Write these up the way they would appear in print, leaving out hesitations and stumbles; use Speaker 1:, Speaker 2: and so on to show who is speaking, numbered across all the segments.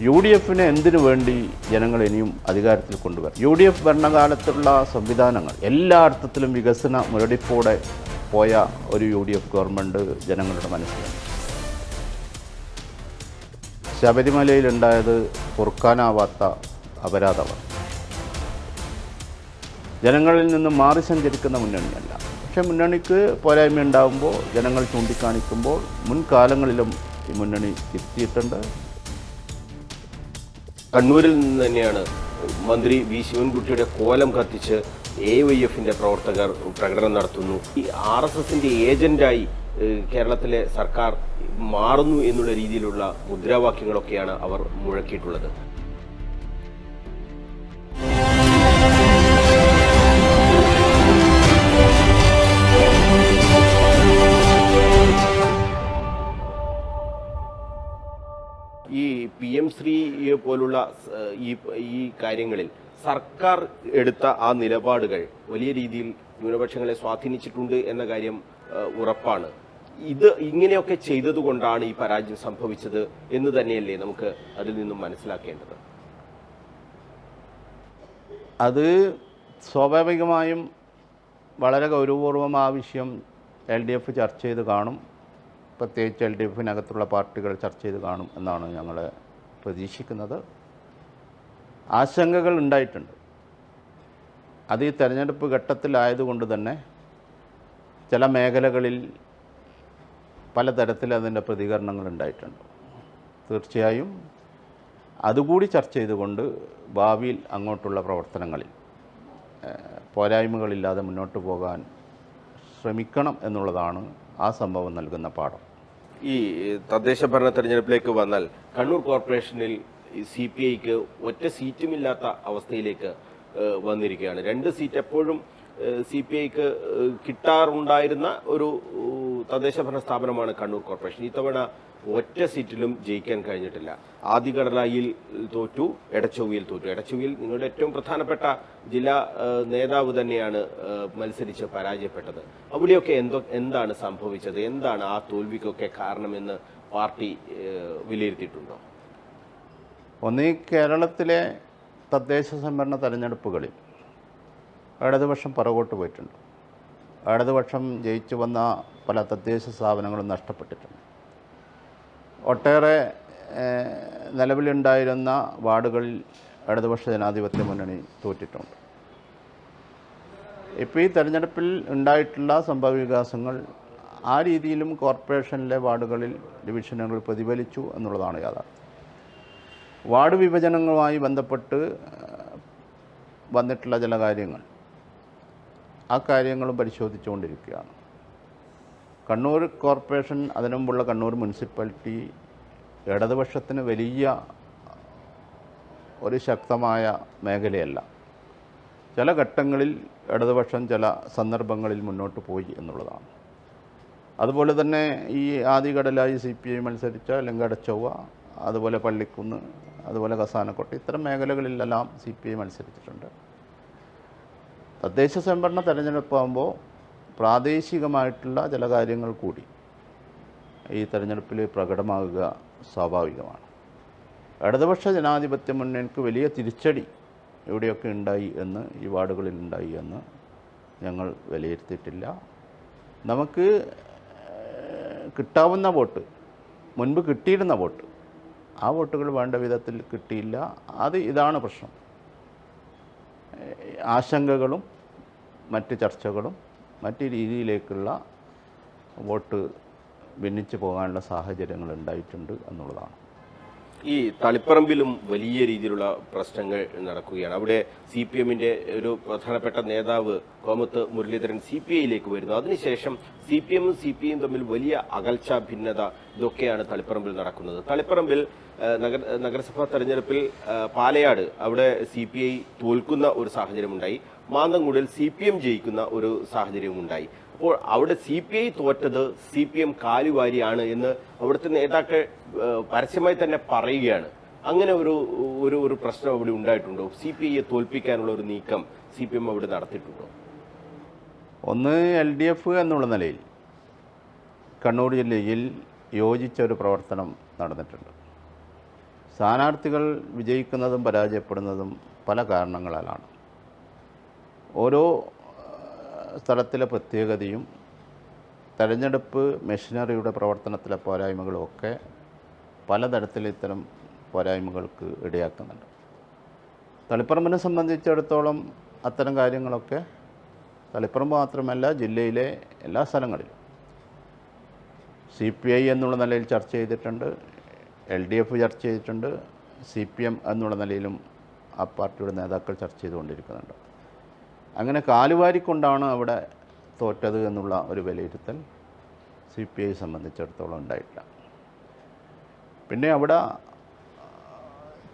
Speaker 1: U D എഫിനെ എന്തിനു വേണ്ടി ജനങ്ങൾ ഇനിയും അധികാരത്തിൽ കൊണ്ടുവരും? യു ഡി എഫ് ഭരണകാലത്തുള്ള സംവിധാനങ്ങൾ എല്ലാ അർത്ഥത്തിലും വികസന മുരടിപ്പോടെ പോയ ഒരു യു ഡി എഫ് ഗവൺമെൻറ് ജനങ്ങളുടെ മനസ്സിലാണ്. ശബരിമലയിലുണ്ടായത് പൊറുക്കാനാവാത്ത അപരാധമാണ്. ജനങ്ങളിൽ നിന്ന് മാറി സഞ്ചരിക്കുന്ന മുന്നണിയല്ല. പക്ഷേ മുന്നണിക്ക് പോരായ്മ ഉണ്ടാകുമ്പോൾ ജനങ്ങൾ ചൂണ്ടിക്കാണിക്കുമ്പോൾ മുൻകാലങ്ങളിലും ഈ മുന്നണി തിരുത്തിയിട്ടുണ്ട്.
Speaker 2: കണ്ണൂരിൽ നിന്ന് തന്നെയാണ് മന്ത്രി വി ശിവൻകുട്ടിയുടെ കോലം കത്തിച്ച് AYFന്റെ പ്രവർത്തകർ പ്രകടനം നടത്തുന്നു. ഈ RSSന്റെ ഏജന്റായി കേരളത്തിലെ സർക്കാർ മാറുന്നു എന്നുള്ള രീതിയിലുള്ള മുദ്രാവാക്യങ്ങളൊക്കെയാണ് അവർ മുഴക്കിയിട്ടുള്ളത്. ഈ PM ശ്രീയെ പോലുള്ള ഈ കാര്യങ്ങളിൽ സർക്കാർ എടുത്ത ആ നിലപാടുകൾ വലിയ രീതിയിൽ ന്യൂനപക്ഷങ്ങളെ സ്വാധീനിച്ചിട്ടുണ്ട് എന്ന കാര്യം ഉറപ്പാണ്. ഇത് ഇങ്ങനെയൊക്കെ ചെയ്തതുകൊണ്ടാണ് ഈ പരാജയം സംഭവിച്ചത് എന്ന് തന്നെയല്ലേ നമുക്ക് അതിൽ നിന്നും മനസ്സിലാക്കേണ്ടത്?
Speaker 1: അത് സ്വാഭാവികമായും വളരെ ഗൗരവപൂർവം ആ വിഷയം LDF ചർച്ച ചെയ്ത് കാണും. പ്രത്യേകിച്ച് LDFനകത്തുള്ള പാർട്ടികൾ ചർച്ച ചെയ്ത് കാണും എന്നാണ് ഞങ്ങൾ പ്രതീക്ഷിക്കുന്നത്. ആശങ്കകൾ ഉണ്ടായിട്ടുണ്ട്. അത് ഈ തെരഞ്ഞെടുപ്പ് ഘട്ടത്തിലായതുകൊണ്ട് തന്നെ ചില മേഖലകളിൽ പലതരത്തിൽ അതിൻ്റെ പ്രതികരണങ്ങൾ ഉണ്ടായിട്ടുണ്ട്. തീർച്ചയായും അതുകൂടി ചർച്ച ചെയ്തുകൊണ്ട് ഭാവിയിൽ അങ്ങോട്ടുള്ള പ്രവർത്തനങ്ങളിൽ പോരായ്മകളില്ലാതെ മുന്നോട്ട് പോകാൻ ശ്രമിക്കണം എന്നുള്ളതാണ് ആ സംഭവം നൽകുന്ന പാഠം.
Speaker 2: ഈ തദ്ദേശ ഭരണ തെരഞ്ഞെടുപ്പിലേക്ക് വന്നാൽ കണ്ണൂർ കോർപ്പറേഷനിൽ CPIക്ക് ഒറ്റ സീറ്റുമില്ലാത്ത അവസ്ഥയിലേക്ക് വന്നിരിക്കുകയാണ്. 2 സീറ്റ് എപ്പോഴും CPIക്ക് കിട്ടാറുണ്ടായിരുന്ന ഒരു തദ്ദേശ ഭരണ സ്ഥാപനമാണ് കണ്ണൂർ കോർപ്പറേഷൻ. ഇത്തവണ ഒറ്റ സീറ്റിലും ജയിക്കാൻ കഴിഞ്ഞിട്ടില്ല. ആദികടലായിൽ തോറ്റു, എടച്ചൊവ്വയിൽ തോറ്റു. എടച്ചൊവ്വയിൽ നിങ്ങളുടെ ഏറ്റവും പ്രധാനപ്പെട്ട ജില്ലാ നേതാവ് തന്നെയാണ് മത്സരിച്ച് പരാജയപ്പെട്ടത്. അവിടെയൊക്കെ എന്താണ് സംഭവിച്ചത്? എന്താണ് ആ തോൽവിക്കൊക്കെ കാരണമെന്ന് പാർട്ടി വിലയിരുത്തിയിട്ടുണ്ടോ?
Speaker 1: ഒന്ന്, കേരളത്തിലെ തദ്ദേശ സ്വയംഭരണ തെരഞ്ഞെടുപ്പുകളിൽ ഇടതുപക്ഷം പുറകോട്ട് പോയിട്ടുണ്ട്. ഇടതുപക്ഷം ജയിച്ചു വന്ന പല തദ്ദേശ സ്ഥാപനങ്ങളും നഷ്ടപ്പെട്ടിട്ടുണ്ട്. ഒട്ടേറെ നിലവിലുണ്ടായിരുന്ന വാർഡുകളിൽ ഇടതുപക്ഷ ജനാധിപത്യ മുന്നണി തോറ്റിട്ടുണ്ട്. ഇപ്പോൾ ഈ തെരഞ്ഞെടുപ്പിൽ ഉണ്ടായിട്ടുള്ള സംഭവവികാസങ്ങൾ ആ രീതിയിലും കോർപ്പറേഷനിലെ വാർഡുകളിൽ ഡിവിഷനുകൾ പ്രതിഫലിച്ചു എന്നുള്ളതാണ് യാഥാർത്ഥ്യം. വാർഡ് വിഭജനങ്ങളുമായി ബന്ധപ്പെട്ട് വന്നിട്ടുള്ള ചില കാര്യങ്ങൾ, ആ കാര്യങ്ങളും പരിശോധിച്ചുകൊണ്ടിരിക്കുകയാണ്. കണ്ണൂർ കോർപ്പറേഷൻ, അതിനു മുമ്പുള്ള കണ്ണൂർ മുനിസിപ്പാലിറ്റി ഇടതുപക്ഷത്തിന് വലിയ ഒരു ശക്തമായ മേഖലയല്ല. ചില ഘട്ടങ്ങളിൽ ഇടതുപക്ഷം ചില സന്ദർഭങ്ങളിൽ മുന്നോട്ട് പോയി എന്നുള്ളതാണ്. അതുപോലെ തന്നെ ഈ ആദികടലായി CPI മത്സരിച്ച അല്ലെങ്കിൽ എടച്ചൊവ്വ, അതുപോലെ പള്ളിക്കുന്ന്, അതുപോലെ കസാനക്കോട്ട, ഇത്തരം മേഖലകളിലെല്ലാം CPI മത്സരിച്ചിട്ടുണ്ട്. തദ്ദേശ സ്വയംഭരണ തെരഞ്ഞെടുപ്പാകുമ്പോൾ പ്രാദേശികമായിട്ടുള്ള ചില കാര്യങ്ങൾ കൂടി ഈ തെരഞ്ഞെടുപ്പിൽ പ്രകടമാകുക സ്വാഭാവികമാണ്. ഇടതുപക്ഷ ജനാധിപത്യ മുന്നണിക്ക് വലിയ തിരിച്ചടി എവിടെയൊക്കെ ഉണ്ടായി എന്ന്, ഈ വാർഡുകളിൽ ഉണ്ടായി എന്ന് ഞങ്ങൾ വിലയിരുത്തിയിട്ടില്ല. നമുക്ക് കിട്ടാവുന്ന വോട്ട്, മുൻപ് കിട്ടിയിരുന്ന വോട്ട്, ആ വോട്ടുകൾ വേണ്ട വിധത്തിൽ കിട്ടിയില്ല. ഇതാണ് പ്രശ്നം. ആശങ്കകളും മറ്റ് ചർച്ചകളും മറ്റ് രീതിയിലേക്കുള്ള വോട്ട് ഭിന്നിച്ചു പോകാനുള്ള സാഹചര്യങ്ങൾ ഉണ്ടായിട്ടുണ്ട് എന്നുള്ളതാണ്.
Speaker 2: ഈ തളിപ്പറമ്പിലും വലിയ രീതിയിലുള്ള പ്രശ്നങ്ങൾ നടക്കുകയാണ്. അവിടെ CPMന്റെ ഒരു പ്രധാനപ്പെട്ട നേതാവ് കോമത്ത് മുരളീധരൻ CPIയിലേക്ക് വരുന്നു. അതിനുശേഷം CPMും CPIയും തമ്മിൽ വലിയ അകൽച്ച, ഭിന്നത, ഇതൊക്കെയാണ് തളിപ്പറമ്പിൽ നടക്കുന്നത്. തളിപ്പറമ്പിൽ നഗരസഭാ തെരഞ്ഞെടുപ്പിൽ പാലയാട് അവിടെ CPI തോൽക്കുന്ന ഒരു സാഹചര്യമുണ്ടായി. മാന്തൻകുടിയിൽ CPM ജയിക്കുന്ന ഒരു സാഹചര്യമുണ്ടായി. അപ്പോൾ അവിടെ CPI തോറ്റത് CPM കാലുവാരിയാണ് എന്ന് അവിടുത്തെ നേതാക്കൾ പരസ്യമായി തന്നെ പറയുകയാണ്. അങ്ങനെ ഒരു പ്രശ്നം അവിടെ ഉണ്ടായിട്ടുണ്ടോ? CPIയെ തോൽപ്പിക്കാനുള്ള ഒരു നീക്കം CPM അവിടെ നടത്തിയിട്ടുണ്ടോ?
Speaker 1: ഒന്ന്, LDF എന്നുള്ള നിലയിൽ കണ്ണൂർ ജില്ലയിൽ യോജിച്ച ഒരു പ്രവർത്തനം നടന്നിട്ടുണ്ട്. സ്ഥാനാർത്ഥികൾ വിജയിക്കുന്നതും പരാജയപ്പെടുന്നതും പല കാരണങ്ങളാലാണ്. ഓരോ സ്ഥലത്തിലെ പ്രത്യേകതയും തെരഞ്ഞെടുപ്പ് മെഷീനറിയുടെ പ്രവർത്തനത്തിലെ പോരായ്മകളും ഒക്കെ പലതരത്തിൽ ഇത്തരം പോരായ്മകൾക്ക് ഇടയാക്കുന്നുണ്ട്. തളിപ്പറമ്പിനെ സംബന്ധിച്ചിടത്തോളം അത്തരം കാര്യങ്ങളൊക്കെ തളിപ്പറമ്പ് മാത്രമല്ല ജില്ലയിലെ എല്ലാ സ്ഥലങ്ങളിലും CPI എന്നുള്ള നിലയിൽ ചർച്ച ചെയ്തിട്ടുണ്ട്, LDF ചർച്ച ചെയ്തിട്ടുണ്ട്, CPM എന്നുള്ള നിലയിലും ആ പാർട്ടിയുടെ നേതാക്കൾ ചർച്ച ചെയ്തുകൊണ്ടിരിക്കുന്നുണ്ട്. അങ്ങനെ കാലുവാരിക്കൊണ്ടാണ് അവിടെ തോറ്റത് എന്നുള്ള ഒരു വിലയിരുത്തൽ CPI സംബന്ധിച്ചിടത്തോളം ഉണ്ടായിട്ടില്ല. പിന്നെ അവിടെ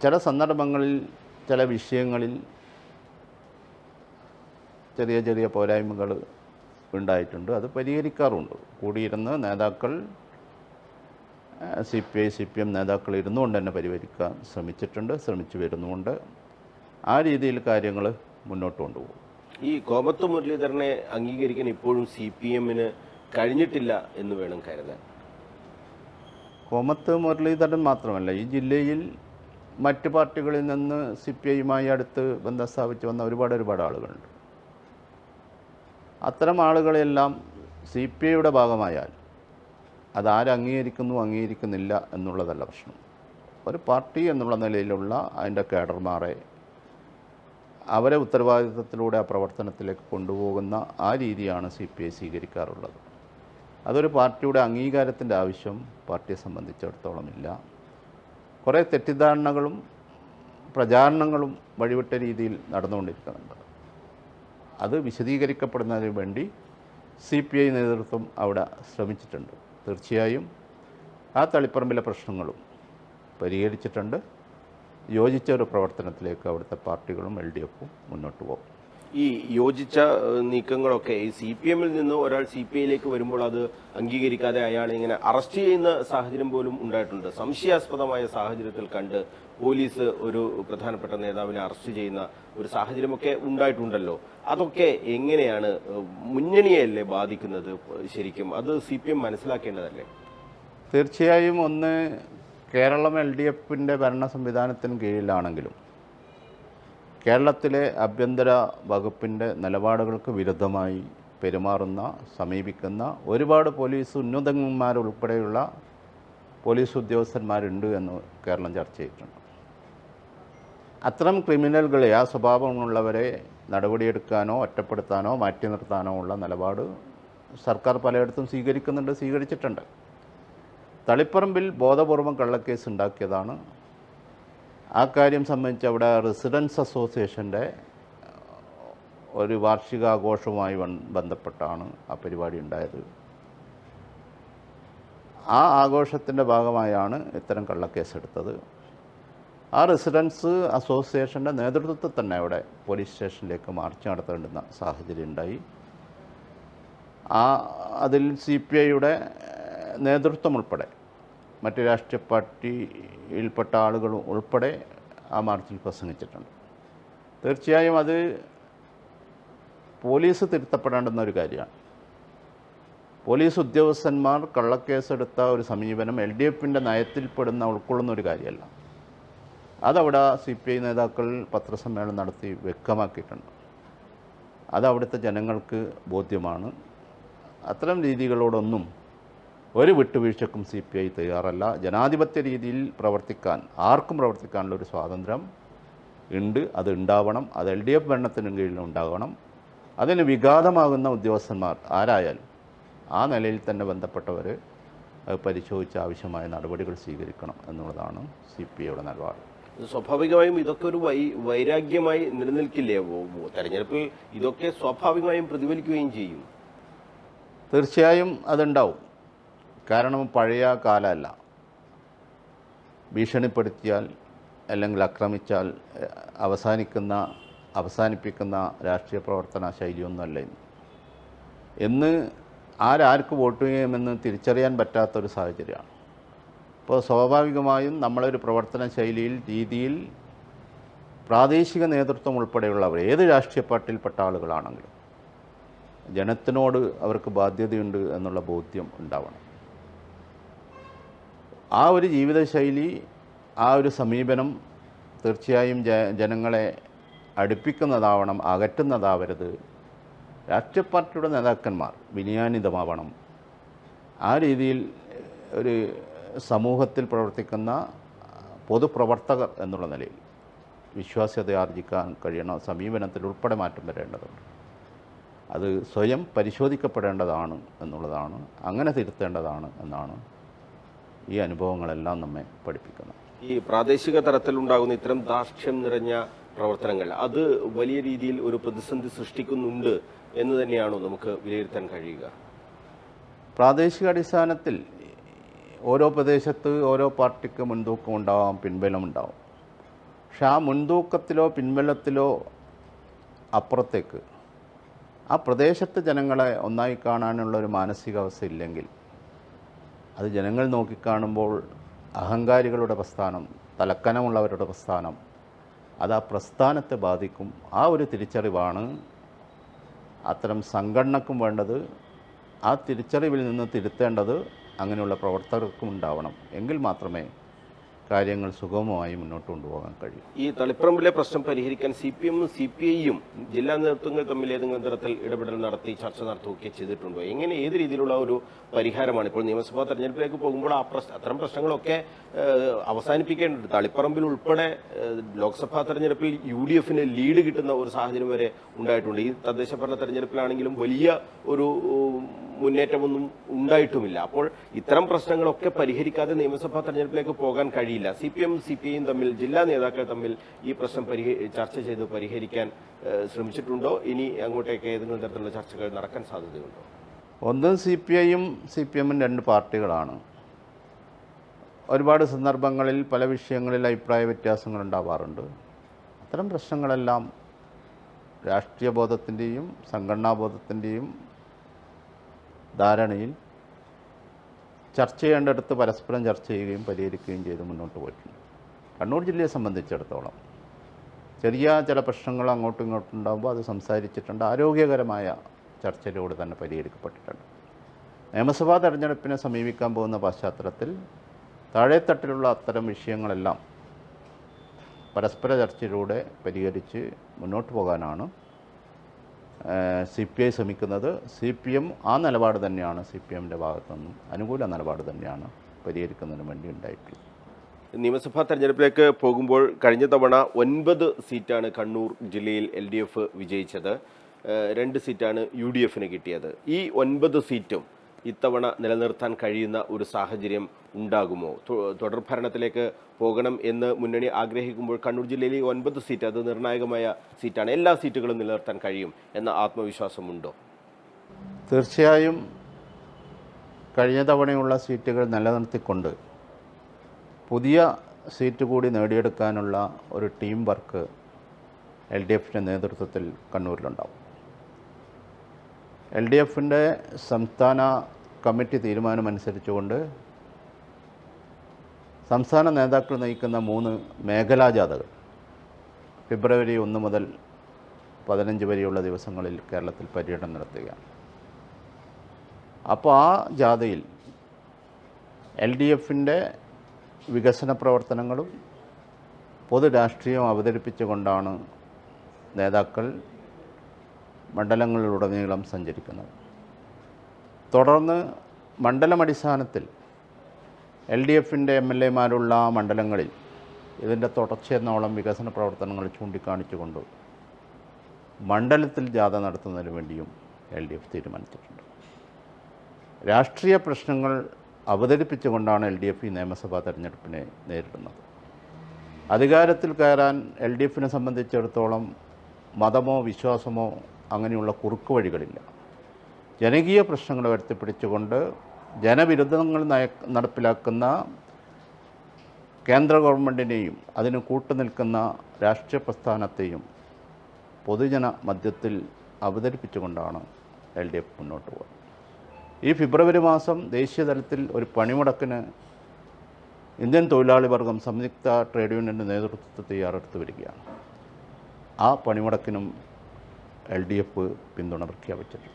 Speaker 1: ചില സന്ദർഭങ്ങളിൽ ചില വിഷയങ്ങളിൽ ചെറിയ ചെറിയ പോരായ്മകൾ ഉണ്ടായിട്ടുണ്ട്. അത് പരിഹരിക്കാറുണ്ട്. കൂടിയിരുന്ന് നേതാക്കൾ CPI CPM നേതാക്കൾ ഇരുന്നുകൊണ്ട് തന്നെ പരിഹരിക്കാൻ ശ്രമിച്ചു വരുന്നുമുണ്ട്. ആ രീതിയിൽ കാര്യങ്ങൾ മുന്നോട്ട് കൊണ്ടുപോകും.
Speaker 2: ഈ കോമത്ത് മുരളീധരനെ അംഗീകരിക്കാൻ ഇപ്പോഴും CPM-ന് കഴിഞ്ഞിട്ടില്ല എന്ന് വേണം കരുതാൻ.
Speaker 1: കോമത്ത് മുരളീധരൻ മാത്രമല്ല, ഈ ജില്ലയിൽ മറ്റ് പാർട്ടികളിൽ നിന്ന് CPI-യുമായി അടുത്ത് ബന്ധം സ്ഥാപിച്ച് വന്ന ഒരുപാട് ആളുകളുണ്ട്. അത്തരം ആളുകളെല്ലാം CPI-യുടെ ഭാഗമായാൽ അതാര് അംഗീകരിക്കുന്നില്ല എന്നുള്ളതല്ല പ്രശ്നം. ഒരു പാർട്ടി എന്നുള്ള നിലയിലുള്ള അതിൻ്റെ കേഡർമാരെ അവരെ ഉത്തരവാദിത്വത്തിലൂടെ ആ പ്രവർത്തനത്തിലേക്ക് കൊണ്ടുപോകുന്ന ആ രീതിയാണ് CPI സ്വീകരിക്കാറുള്ളത്. അതൊരു പാർട്ടിയുടെ അംഗീകാരത്തിൻ്റെ ആവശ്യം പാർട്ടിയെ സംബന്ധിച്ചിടത്തോളം ഇല്ല. കുറേ തെറ്റിദ്ധാരണകളും പ്രചാരണങ്ങളും വഴിവിട്ട രീതിയിൽ നടന്നുകൊണ്ടിരിക്കുന്നുണ്ട്. അത് വിശദീകരിക്കപ്പെടുന്നതിന് വേണ്ടി CPI നേതൃത്വം അവിടെ ശ്രമിച്ചിട്ടുണ്ട്. തീർച്ചയായും ആ തളിപ്പറമ്പിലെ പ്രശ്നങ്ങളും പരിഹരിച്ചിട്ടുണ്ട്. യോജിച്ച ഒരു പ്രവർത്തനത്തിലേക്ക് അവിടുത്തെ പാർട്ടികളും LDF-ഉം മുന്നോട്ട് പോകും.
Speaker 2: ഈ യോജിച്ച നീക്കങ്ങളൊക്കെ ഈ CPM-ൽ നിന്ന് ഒരാൾ CPI-യിലേക്ക് വരുമ്പോൾ അത് അംഗീകരിക്കാതെ അയാളെ ഇങ്ങനെ അറസ്റ്റ് ചെയ്യുന്ന സാഹചര്യം പോലും ഉണ്ടായിട്ടുണ്ട്. സംശയാസ്പദമായ സാഹചര്യത്തിൽ കണ്ട് പോലീസ് ഒരു പ്രധാനപ്പെട്ട നേതാവിനെ അറസ്റ്റ് ചെയ്യുന്ന ഒരു സാഹചര്യമൊക്കെ ഉണ്ടായിട്ടുണ്ടല്ലോ. അതൊക്കെ എങ്ങനെയാണ് മുന്നണിയല്ലേ ബാധിക്കുന്നത്? ശരിക്കും അത് CPM മനസ്സിലാക്കേണ്ടതല്ലേ?
Speaker 1: തീർച്ചയായും ഒന്ന്, കേരളം LDF-ന്റെ ഭരണ സംവിധാനത്തിന് കീഴിലാണെങ്കിലും കേരളത്തിലെ ആഭ്യന്തര വകുപ്പിൻ്റെ നിലപാടുകൾക്ക് വിരുദ്ധമായി പെരുമാറുന്ന സമീപിക്കുന്ന ഒരുപാട് പോലീസ് ഉന്നതന്മാരുൾപ്പെടെയുള്ള പോലീസ് ഉദ്യോഗസ്ഥന്മാരുണ്ട് എന്ന് കേരളം ചർച്ച ചെയ്തിട്ടുണ്ട്. അത്തരം ക്രിമിനലുകളെ, ആ സ്വഭാവമുള്ളവരെ നടപടിയെടുക്കാനോ ഒറ്റപ്പെടുത്താനോ മാറ്റി നിർത്താനോ ഉള്ള നിലപാട് സർക്കാർ പലയിടത്തും സ്വീകരിച്ചിട്ടുണ്ട്. തളിപ്പറമ്പിൽ ബോധപൂർവം കള്ളക്കേസ് ഉണ്ടാക്കിയതാണ്. ആ കാര്യം സംബന്ധിച്ച് അവിടെ റെസിഡൻസ് അസോസിയേഷൻ്റെ ഒരു വാർഷികാഘോഷവുമായി ബന്ധപ്പെട്ടാണ് ആ പരിപാടി ഉണ്ടായത്. ആ ആഘോഷത്തിൻ്റെ ഭാഗമായാണ് ഇത്തരം കള്ളക്കേസെടുത്തത്. ആ റെസിഡൻസ് അസോസിയേഷൻ്റെ നേതൃത്വത്തിൽ തന്നെ അവിടെ പോലീസ് സ്റ്റേഷനിലേക്ക് മാർച്ച് നടത്തേണ്ടുന്ന സാഹചര്യം ഉണ്ടായി. അതിൽ CPI-യുടെ നേതൃത്വം ഉൾപ്പെടെ മറ്റ് രാഷ്ട്രീയ പാർട്ടിയിൽപ്പെട്ട ആളുകളും ഉൾപ്പെടെ ആ മാർച്ചിൽ പ്രസംഗിച്ചിട്ടുണ്ട്. തീർച്ചയായും അത് പോലീസ് തിരുത്തപ്പെടേണ്ടുന്ന ഒരു കാര്യമാണ്. പോലീസ് ഉദ്യോഗസ്ഥന്മാർ കള്ളക്കേസെടുത്ത ഒരു സമീപനം LDF-ന്റെ നയത്തിൽപ്പെടുന്ന ഉൾക്കൊള്ളുന്ന ഒരു കാര്യമല്ല. അതവിടെ CPI നേതാക്കൾ പത്രസമ്മേളനം നടത്തി വ്യക്തമാക്കിയിട്ടുണ്ട്. അതവിടുത്തെ ജനങ്ങൾക്ക് ബോധ്യമാണ്. അത്തരം രീതികളോടൊന്നും ഒരു വിട്ടുവീഴ്ചക്കും CPI തയ്യാറല്ല. ജനാധിപത്യ രീതിയിൽ ആർക്കും പ്രവർത്തിക്കാനുള്ള ഒരു സ്വാതന്ത്ര്യം ഉണ്ട്. അത് ഉണ്ടാവണം. അത് LDF ഭരണത്തിന് കീഴിൽ ഉണ്ടാകണം. അതിന് വിഘാതമാകുന്ന ഉദ്യോഗസ്ഥന്മാർ ആരായാലും ആ നിലയിൽ തന്നെ ബന്ധപ്പെട്ടവർ അത് പരിശോധിച്ച് ആവശ്യമായ നടപടികൾ സ്വീകരിക്കണം എന്നുള്ളതാണ് CPI-യുടെ നിലപാട്.
Speaker 2: സ്വാഭാവികമായും ഇതൊക്കെ ഒരു വൈരാഗ്യമായി നിലനിൽക്കില്ലേ? തെരഞ്ഞെടുപ്പിൽ ഇതൊക്കെ സ്വാഭാവികമായും പ്രതിഫലിക്കുകയും ചെയ്യും.
Speaker 1: തീർച്ചയായും അതുണ്ടാവും. കാരണം പഴയ കാലമല്ല. ഭീഷണിപ്പെടുത്തിയാൽ അല്ലെങ്കിൽ ആക്രമിച്ചാൽ അവസാനിപ്പിക്കുന്ന രാഷ്ട്രീയ പ്രവർത്തന ശൈലിയൊന്നുമല്ല ഇന്ന്. ആർക്ക് വോട്ട് ചെയ്യുമെന്ന് തിരിച്ചറിയാൻ പറ്റാത്തൊരു സാഹചര്യമാണ്. അപ്പോൾ സ്വാഭാവികമായും നമ്മളൊരു പ്രവർത്തന രീതിയിൽ പ്രാദേശിക നേതൃത്വം ഉൾപ്പെടെയുള്ളവർ, ഏത് രാഷ്ട്രീയ പാർട്ടിയിൽപ്പെട്ട ആളുകളാണെങ്കിലും ജനത്തിനോട് അവർക്ക് ബാധ്യതയുണ്ട് എന്നുള്ള ബോധ്യം ഉണ്ടാവണം. ആ ഒരു ജീവിതശൈലി ആ ഒരു സമീപനം തീർച്ചയായും ജനങ്ങളെ അടുപ്പിക്കുന്നതാവണം, അകറ്റുന്നതാവരുത്. രാഷ്ട്രീയ പാർട്ടിയുടെ നേതാക്കന്മാർ വിനയാനിതമാവണം. ആ രീതിയിൽ ഒരു സമൂഹത്തിൽ പ്രവർത്തിക്കുന്ന പൊതുപ്രവർത്തകർ എന്നുള്ള നിലയിൽ വിശ്വാസ്യത ആർജിക്കാൻ കഴിയണ സമീപനത്തിൽ ഉൾപ്പെടെ മാറ്റം വരേണ്ടതുണ്ട്. അത് സ്വയം പരിശോധിക്കപ്പെടേണ്ടതാണ് എന്നുള്ളതാണ്, അങ്ങനെ തിരുത്തേണ്ടതാണ് എന്നാണ് ഈ അനുഭവങ്ങളെല്ലാം നമ്മെ പഠിപ്പിക്കുന്നത്.
Speaker 2: ഈ പ്രാദേശിക തലത്തിലുണ്ടാകുന്ന ഇത്തരം ധാർഷ്ട്യം നിറഞ്ഞ പ്രവർത്തനങ്ങൾ അത് വലിയ രീതിയിൽ ഒരു പ്രതിസന്ധി സൃഷ്ടിക്കുന്നുണ്ട് എന്ന് തന്നെയാണോ നമുക്ക് വിലയിരുത്താൻ കഴിയുക?
Speaker 1: പ്രാദേശിക അടിസ്ഥാനത്തിൽ ഓരോ പ്രദേശത്ത് ഓരോ പാർട്ടിക്ക് മുൻതൂക്കം ഉണ്ടാവാം, പിൻബലമുണ്ടാവും. പക്ഷെ ആ മുൻതൂക്കത്തിലോ പിൻബലത്തിലോ അപ്പുറത്തേക്ക് ആ പ്രദേശത്തെ ജനങ്ങളെ ഒന്നായി കാണാനുള്ള ഒരു മാനസികാവസ്ഥ ഇല്ലെങ്കിൽ അത് ജനങ്ങൾ നോക്കിക്കാണുമ്പോൾ അഹങ്കാരികളുടെ പ്രസ്ഥാനം, തലക്കനമുള്ളവരുടെ പ്രസ്ഥാനം, അത് ആ പ്രസ്ഥാനത്തെ ബാധിക്കും. ആ ഒരു തിരിച്ചറിവാണ് അത്തരം സംഘടനക്കും വേണ്ടത്. ആ തിരിച്ചറിവിൽ നിന്ന് തിരുത്തേണ്ടത് അങ്ങനെയുള്ള പ്രവർത്തകർക്കും ഉണ്ടാവണം. എങ്കിൽ മാത്രമേ കാര്യങ്ങൾ സുഗമമായി മുന്നോട്ട് കൊണ്ടുപോകാൻ കഴിയും.
Speaker 2: ഈ തളിപ്പറമ്പിലെ പ്രശ്നം പരിഹരിക്കാൻ CPM ഉം CPI-യും ജില്ലാ നേതൃത്വങ്ങൾ തമ്മിൽ ഏതെങ്കിലും തരത്തിൽ ഇടപെടൽ നടത്തി ചർച്ച നടത്തുകയൊക്കെ ചെയ്തിട്ടുണ്ടോ? എങ്ങനെ, ഏത് രീതിയിലുള്ള ഒരു പരിഹാരമാണ് ഇപ്പോൾ നിയമസഭാ തെരഞ്ഞെടുപ്പിലേക്ക് പോകുമ്പോൾ അത്തരം പ്രശ്നങ്ങളൊക്കെ അവസാനിപ്പിക്കേണ്ടത്? തളിപ്പറമ്പിൽ ഉൾപ്പെടെ ലോക്സഭാ തെരഞ്ഞെടുപ്പിൽ UDF-ന് ലീഡ് കിട്ടുന്ന ഒരു സാഹചര്യം വരെ ഉണ്ടായിട്ടുണ്ട്. ഈ തദ്ദേശ ഭരണ തെരഞ്ഞെടുപ്പിലാണെങ്കിലും വലിയ ഒരു മുന്നേറ്റമൊന്നും ഉണ്ടായിട്ടുമില്ല. അപ്പോൾ ഇത്തരം പ്രശ്നങ്ങളൊക്കെ പരിഹരിക്കാതെ നിയമസഭാ തെരഞ്ഞെടുപ്പിലേക്ക് പോകാൻ കഴിയില്ല. CPM CPI തമ്മിൽ, ജില്ലാ നേതാക്കൾ തമ്മിൽ ഈ പ്രശ്നം ചർച്ച ചെയ്ത് പരിഹരിക്കാൻ ശ്രമിച്ചിട്ടുണ്ടോ? ഇനി അങ്ങോട്ടേക്ക് ഏതെങ്കിലും തരത്തിലുള്ള ചർച്ചകൾ നടക്കാൻ സാധ്യതയുണ്ടോ?
Speaker 1: ഒന്ന്, CPI-യും CPM-ഉം രണ്ട് പാർട്ടികളാണ്. ഒരുപാട് സന്ദർഭങ്ങളിൽ പല വിഷയങ്ങളിൽ അഭിപ്രായ വ്യത്യാസങ്ങൾ ഉണ്ടാവാറുണ്ട്. അത്തരം പ്രശ്നങ്ങളെല്ലാം രാഷ്ട്രീയ ബോധത്തിൻ്റെയും സംഘടനാബോധത്തിൻ്റെയും ധാരണയിൽ ചർച്ച ചെയ്യേണ്ടടുത്ത് പരസ്പരം ചർച്ച ചെയ്യുകയും പരിഹരിക്കുകയും ചെയ്ത് മുന്നോട്ട് പോയിട്ടുണ്ട്. കണ്ണൂർ ജില്ലയെ സംബന്ധിച്ചിടത്തോളം ചെറിയ ചില പ്രശ്നങ്ങൾ അങ്ങോട്ടും ഇങ്ങോട്ടും ഉണ്ടാകുമ്പോൾ അത് സംസാരിച്ചിട്ടുണ്ട്. ആരോഗ്യകരമായ ചർച്ചയിലൂടെ തന്നെ പരിഹരിക്കപ്പെട്ടിട്ടുണ്ട്. നിയമസഭാ തെരഞ്ഞെടുപ്പിനെ സമീപിക്കാൻ പോകുന്ന പശ്ചാത്തലത്തിൽ താഴെത്തട്ടിലുള്ള അത്തരം വിഷയങ്ങളെല്ലാം പരസ്പര ചർച്ചയിലൂടെ പരിഹരിച്ച് മുന്നോട്ട് പോകാനാണ് CPI ശ്രമിക്കുന്നത്. CPM ആ നിലപാട് തന്നെയാണ്, CPM-ൻ്റെ ഭാഗത്തു നിന്നും അനുകൂല നിലപാട് തന്നെയാണ് പരിഹരിക്കുന്നതിന് വേണ്ടി ഉണ്ടായിട്ടുള്ളത്.
Speaker 2: നിയമസഭാ തെരഞ്ഞെടുപ്പിലേക്ക് പോകുമ്പോൾ കഴിഞ്ഞ തവണ 9 സീറ്റാണ് കണ്ണൂർ ജില്ലയിൽ LDF വിജയിച്ചത്. 2 സീറ്റാണ് UDF-ന് കിട്ടിയത്. ഈ 9 സീറ്റും ഇത്തവണ നിലനിർത്താൻ കഴിയുന്ന ഒരു സാഹചര്യം ഉണ്ടാകുമോ? തുടർ ഭരണത്തിലേക്ക് പോകണം എന്ന് മുന്നണി ആഗ്രഹിക്കുമ്പോൾ കണ്ണൂർ ജില്ലയിലെ 9 സീറ്റ് അത് നിർണായകമായ സീറ്റാണ്. എല്ലാ സീറ്റുകളും നിലനിർത്താൻ കഴിയും എന്ന ആത്മവിശ്വാസമുണ്ടോ?
Speaker 1: തീർച്ചയായും കഴിഞ്ഞ തവണയുള്ള സീറ്റുകൾ നിലനിർത്തിക്കൊണ്ട് പുതിയ സീറ്റ് കൂടി നേടിയെടുക്കാനുള്ള ഒരു ടീം വർക്ക് LDF-ൻ്റെ നേതൃത്വത്തിൽ കണ്ണൂരിലുണ്ടാവും. LDF-ൻ്റെ സംസ്ഥാന കമ്മിറ്റി തീരുമാനമനുസരിച്ചുകൊണ്ട് സംസ്ഥാന നേതാക്കൾ നയിക്കുന്ന 3 മേഖലാ ജാഥകൾ ഫെബ്രുവരി 1 മുതൽ 15 വരെയുള്ള ദിവസങ്ങളിൽ കേരളത്തിൽ പര്യടനം നടത്തുകയാണ്. അപ്പോൾ ആ ജാഥയിൽ LDF-ൻ്റെ വികസന പ്രവർത്തനങ്ങളും പൊതു രാഷ്ട്രീയവും അവതരിപ്പിച്ചുകൊണ്ടാണ് നേതാക്കൾ മണ്ഡലങ്ങളിലുടനീളം സഞ്ചരിക്കുന്നത്. തുടർന്ന് മണ്ഡലമടിസ്ഥാനത്തിൽ LDF-ൻ്റെ MLA-മാരുള്ള മണ്ഡലങ്ങളിൽ ഇതിൻ്റെ തുടർച്ചയെന്നോളം വികസന പ്രവർത്തനങ്ങൾ ചൂണ്ടിക്കാണിച്ചുകൊണ്ട് മണ്ഡലത്തിൽ ജാഥ നടത്തുന്നതിന് വേണ്ടിയും LDF തീരുമാനിച്ചിട്ടുണ്ട്. രാഷ്ട്രീയ പ്രശ്നങ്ങൾ അവതരിപ്പിച്ചുകൊണ്ടാണ് LDF ഈ നിയമസഭാ തെരഞ്ഞെടുപ്പിനെ നേരിടുന്നത്. അധികാരത്തിൽ കയറാൻ LDF-നെ സംബന്ധിച്ചിടത്തോളം മതമോ വിശ്വാസമോ അങ്ങനെയുള്ള കുറുക്കു വഴികളില്ല. ജനകീയ പ്രശ്നങ്ങൾ ഉയർത്തിപ്പിടിച്ചുകൊണ്ട് ജനവിരുദ്ധങ്ങൾ നടപ്പിലാക്കുന്ന കേന്ദ്ര ഗവൺമെൻറ്റിനെയും അതിന് കൂട്ടുനിൽക്കുന്ന രാഷ്ട്രീയ പ്രസ്ഥാനത്തെയും പൊതുജന മധ്യത്തിൽ അവതരിപ്പിച്ചുകൊണ്ടാണ് LDF മുന്നോട്ട് പോകുന്നത്. ഈ ഫെബ്രുവരി മാസം ദേശീയ തലത്തിൽ ഒരു പണിമുടക്കിന് ഇന്ത്യൻ തൊഴിലാളി വർഗം സംയുക്ത ട്രേഡ് യൂണിയൻ്റെ നേതൃത്വത്തിൽ തയ്യാറെടുത്ത് വരികയാണ്. ആ പണിമുടക്കിനും LDF പിന്തുണ പ്രഖ്യാപിച്ചിട്ടുണ്ട്.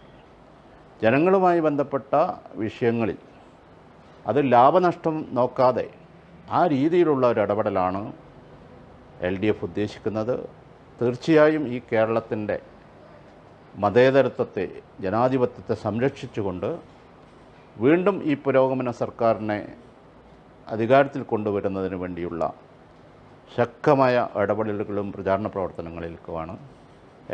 Speaker 1: ജനങ്ങളുമായി ബന്ധപ്പെട്ട വിഷയങ്ങളിൽ അത് ലാഭനഷ്ടം നോക്കാതെ ആ രീതിയിലുള്ള ഒരു ഇടപെടലാണ് LDF ഉദ്ദേശിക്കുന്നത്. തീർച്ചയായും ഈ കേരളത്തിൻ്റെ മതേതരത്വത്തെ, ജനാധിപത്യത്തെ സംരക്ഷിച്ചുകൊണ്ട് വീണ്ടും ഈ പുരോഗമന സർക്കാരിനെ അധികാരത്തിൽ കൊണ്ടുവരുന്നതിന് വേണ്ടിയുള്ള ശക്തമായ ഇടപെടലുകളും പ്രചാരണ പ്രവർത്തനങ്ങളിലേക്കുമാണ്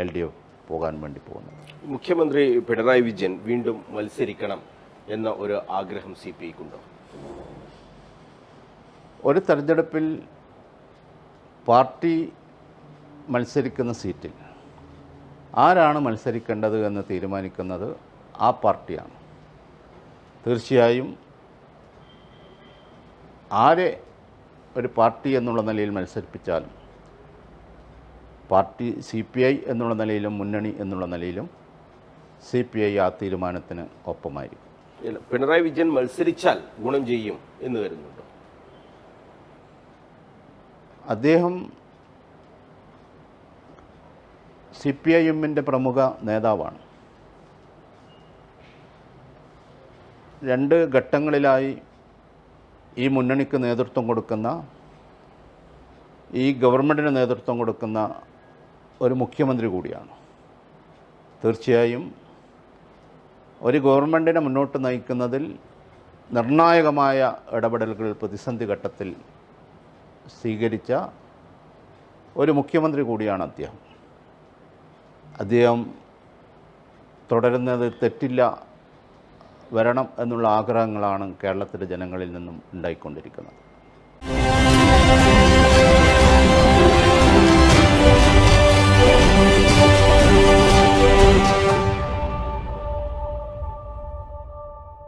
Speaker 1: LDF പോകാൻ വേണ്ടി പോകുന്നത്.
Speaker 2: മുഖ്യമന്ത്രി പിണറായി വിജയൻ വീണ്ടും മത്സരിക്കണം എന്ന ഒരു ആഗ്രഹം CPIക്കുണ്ടോ?
Speaker 1: ഒരു തെരഞ്ഞെടുപ്പിൽ പാർട്ടി മത്സരിക്കുന്ന സീറ്റിൽ ആരാണ് മത്സരിക്കേണ്ടത് എന്ന് തീരുമാനിക്കുന്നത് ആ പാർട്ടിയാണ്. തീർച്ചയായും ആരെ ഒരു പാർട്ടി എന്നുള്ള നിലയിൽ മത്സരിപ്പിച്ചാലും പാർട്ടി CPI എന്നുള്ള നിലയിലും മുന്നണി എന്നുള്ള നിലയിലും CPI ആ തീരുമാനത്തിന് ഒപ്പമായിരിക്കും.
Speaker 2: പിണറായി വിജയൻ മത്സരിച്ചാൽ ഗുണം ചെയ്യും എന്ന് കരുതുന്നുണ്ടോ?
Speaker 1: അദ്ദേഹം CPIMൻ്റെ പ്രമുഖ നേതാവാണ്. 2 ഘട്ടങ്ങളിലായി ഈ മുന്നണിക്ക് നേതൃത്വം കൊടുക്കുന്ന, ഈ ഗവൺമെൻറ്റിന് നേതൃത്വം കൊടുക്കുന്ന ഒരു മുഖ്യമന്ത്രി കൂടിയാണ്. തീർച്ചയായും ഒരു ഗവൺമെൻറ്റിനെ മുന്നോട്ട് നയിക്കുന്നതിൽ നിർണായകമായ ഇടപെടലുകൾ പ്രതിസന്ധി ഘട്ടത്തിൽ സ്വീകരിച്ച ഒരു മുഖ്യമന്ത്രി കൂടിയാണ് അദ്ദേഹം. അദ്ദേഹം തുടരുന്നത് തെറ്റില്ല, വരണം എന്നുള്ള ആഗ്രഹങ്ങളാണ് കേരളത്തിലെ ജനങ്ങളിൽ നിന്നും ഉണ്ടായിക്കൊണ്ടിരിക്കുന്നത്.